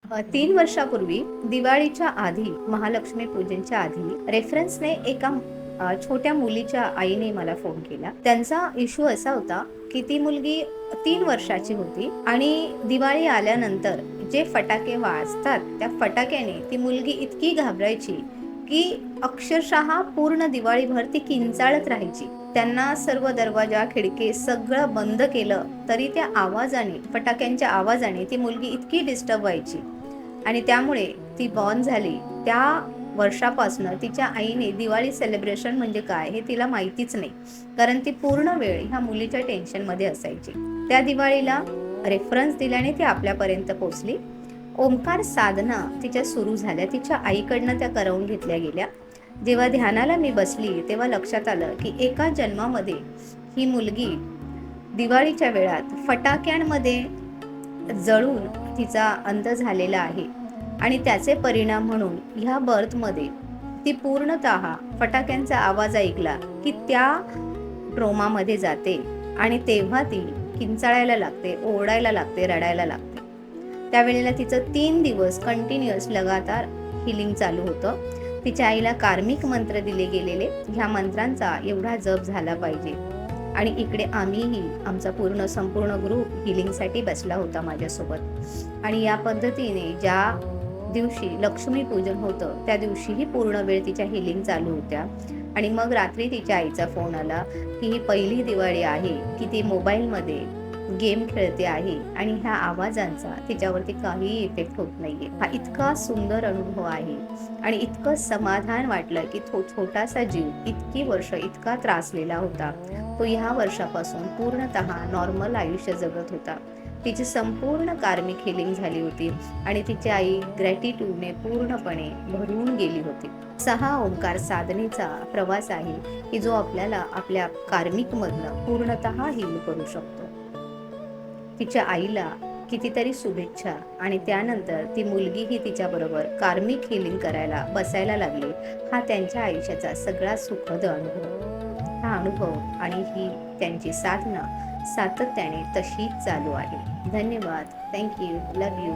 3 वर्षापूर्वी दिवाळीच्या आधी, महालक्ष्मी पूजनच्या आधी रेफरन्सने एका छोट्या मुलीच्या आईने मला फोन केला. त्यांचा इश्यू असा होता की ती मुलगी 3 वर्षाची होती आणि दिवाळी आल्यानंतर जे फटाके वाजतात त्या फटाक्याने ती मुलगी इतकी घाबरायची की अक्षरशः पूर्ण दिवाळीभर ती किंचाळत राहायची. त्यांना सर्व दरवाजा खिडके सगळं बंद केलं तरी त्या आवाजाने, फटाक्यांच्या आवाजाने ती मुलगी इतकी डिस्टर्ब व्हायची आणि त्यामुळे ती बॉर्न झाली. त्या वर्षापासून तिच्या आईने दिवाळी सेलिब्रेशन म्हणजे काय हे तिला माहितीच नाही, कारण ती पूर्ण वेळ ह्या मुलीच्या टेन्शनमध्ये असायची. त्या दिवाळीला रेफरन्स दिल्याने ती आपल्यापर्यंत पोहोचली. ओंकार साधना तिच्या सुरू झाल्या, तिच्या आईकडनं त्या करवून घेतल्या गेल्या. जेव्हा ध्यानाला मी बसली तेव्हा लक्षात आलं की एका जन्मामध्ये ही मुलगी दिवाळीच्या वेळात फटाक्यांमध्ये जळून तिचा अंत झालेला आहे आणि त्याचे परिणाम म्हणून ह्या बर्थमध्ये ती पूर्णतः फटाक्यांचा आवाज ऐकला की त्या ट्रोमामध्ये जाते आणि तेव्हा ती किंचाळायला लागते, ओरडायला लागते, रडायला लागते. त्यावेळेला तिचं 3 दिवस कंटिन्युअस लगातार हिलिंग चालू होतं. तिच्या आईला कार्मिक मंत्र दिले गेलेले, ह्या मंत्रांचा एवढा जप झाला पाहिजे. आणि इकडे आम्हीही, आमचा संपूर्ण ग्रुप हिलिंगसाठी बसला होता माझ्यासोबत. आणि या पद्धतीने ज्या दिवशी लक्ष्मी पूजन होतं त्या दिवशीही पूर्ण वेळ तिच्या हिलिंग चालू होत्या. आणि मग रात्री तिच्या आईचा फोन आला की ही पहिली दिवाळी आहे की ती मोबाईलमध्ये गेम खेळते आहे आणि ह्या आवाजांचा तिच्यावरती काहीही इफेक्ट होत नाहीये. हा इतका सुंदर अनुभव आहे आणि इतकं समाधान वाटलं की तो छोटासा जीव इतकी वर्ष इतका त्रासलेला होता, तो ह्या वर्षापासून पूर्णतः नॉर्मल आयुष्य जगत होता. तिची संपूर्ण कार्मिक हिलिंग झाली होती आणि तिची आई ग्रॅटिट्यूडने पूर्णपणे भरून गेली होती. असा ओंकार साधनेचा प्रवास आहे की जो आपल्याला आपल्या कार्मिकमधनं पूर्णतः हील करू शकतो. तिच्या आईला कितीतरी शुभेच्छा आणि त्यानंतर ती मुलगीही तिच्याबरोबर कार्मिक हिलिंग करायला बसायला लागली. हा त्यांच्या आयुष्याचा सगळा सुखद अनुभव. हा अनुभव आणि ही त्यांची साधना सातत्याने तशीच चालू आहे. धन्यवाद. थँक्यू. Love you.